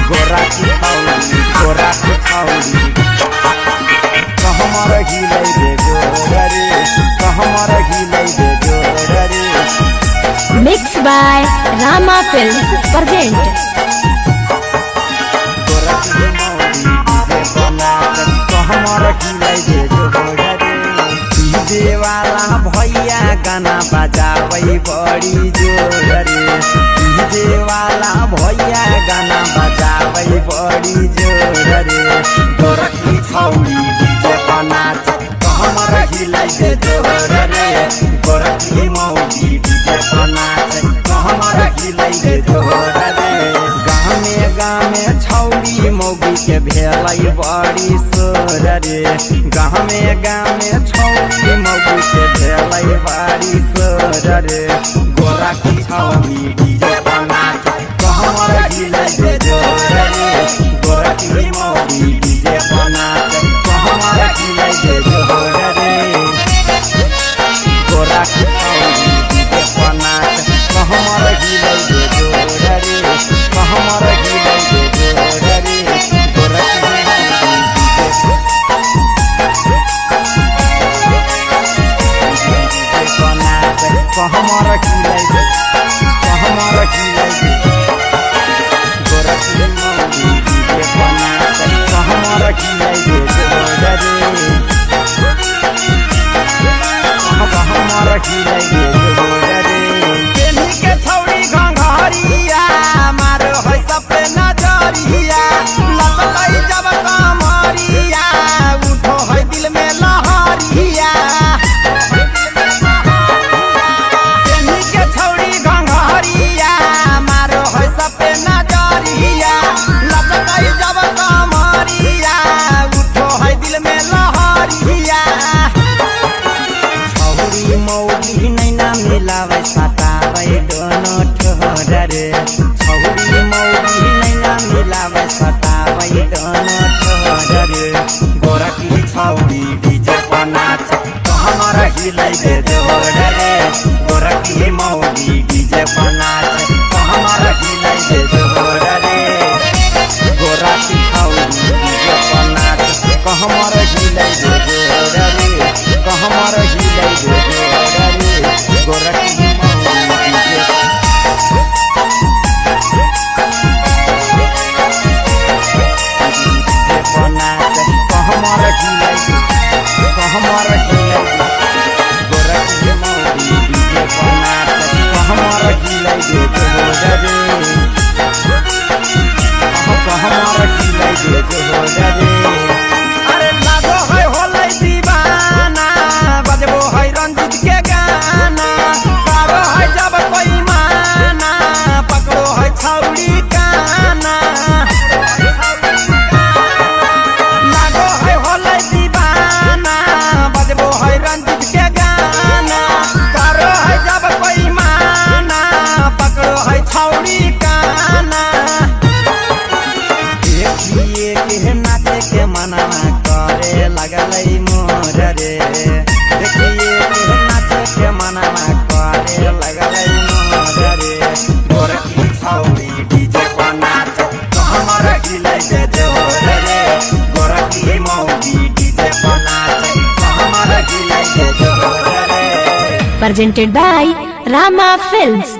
गोरा की छौरी कहमर हिले दे गोरे कहमर हिले दे गोरे। Mixed by Rama Films present। गोरा की मौली डीजे बना कहमर हिले दे गोरे। डीजे वाला भैया गाना बजाबै बड़ी जोर रे। डीजे वाला भैया गाना बजाबै बड़ी जोर रे। गोरा की छौरी डीजे बना कहमर हिले दे जोर रे। गोरा की मौली डीजे बना कहमर हिले दे जोर रे। गामे छौरी मौगी के भेलै बड़ी सोर रे। गामे छौरी मौगी के भेलै बड़ी सोर रे। गोरा की छौरी डीजे बना कहमर हिले दे जोर रे। गोरा की मौगी डीजे बना कहमर हिले दे जोर रे। गोरा की छौरी डीजे बना कहमर हिले दे जोर रे। कहमर हिले दे जोर रे। गोरा की कहमर हिले दे कहमर हिले दे। गोरा की मौली डीजे बना कहमर हिले दे जोर रे। कहमर हिले दे जोर रे। केनी के छौरी घंघरिया मारो है सपे नजरिया। लचकै जब कमरिया उठो है दिल में लहरिया। केनी के छौरी घंघरिया मारो है सपे नजरिया। लचकै जब कमरिया उठो है दिल में लहरिया। छौरी मौली नैना मिलावे सतावे दोनों ठोर रे। छौरी मौली नैना मिलावे सतावे दोनों ठोर रे। गोरा की छौरी डीजे बना कहमर हिले दे जोर रे। गोरा की मौली डीजे बना कहमर हिले दे जोर रे। गोरा की छौरी डीजे बना कहमर हिले दे जोर रे। कहमर हिले दे जोर रे। गोरा की मौली डीजे बना कहमर हिले दे कहमर हिले दे। गोरा की मौली डीजे बना कहमर हिले दे जोर रे। कहमर हिले दे जोर रे। अरे लागो है होलै दीवाना बजबो है रंजीत के गाना। कारो है जब कोई माना पकड़ो है छौरी काना। लागो है होलै दीवाना बजबो है रंजीत के गाना। कारो है जब कोई माना पकड़ो है छौरी काना। देखिए के नाचे के मना करे लगलै मोर रे। देखिए के नाचे के मना करे लगलै मोर रे। गोरा की छौरी डीजे बना कहमर हिले दे जोर रे। गोरा की मौली डीजे बना कहमर हिले दे जोर रे। Presented by Rama Films।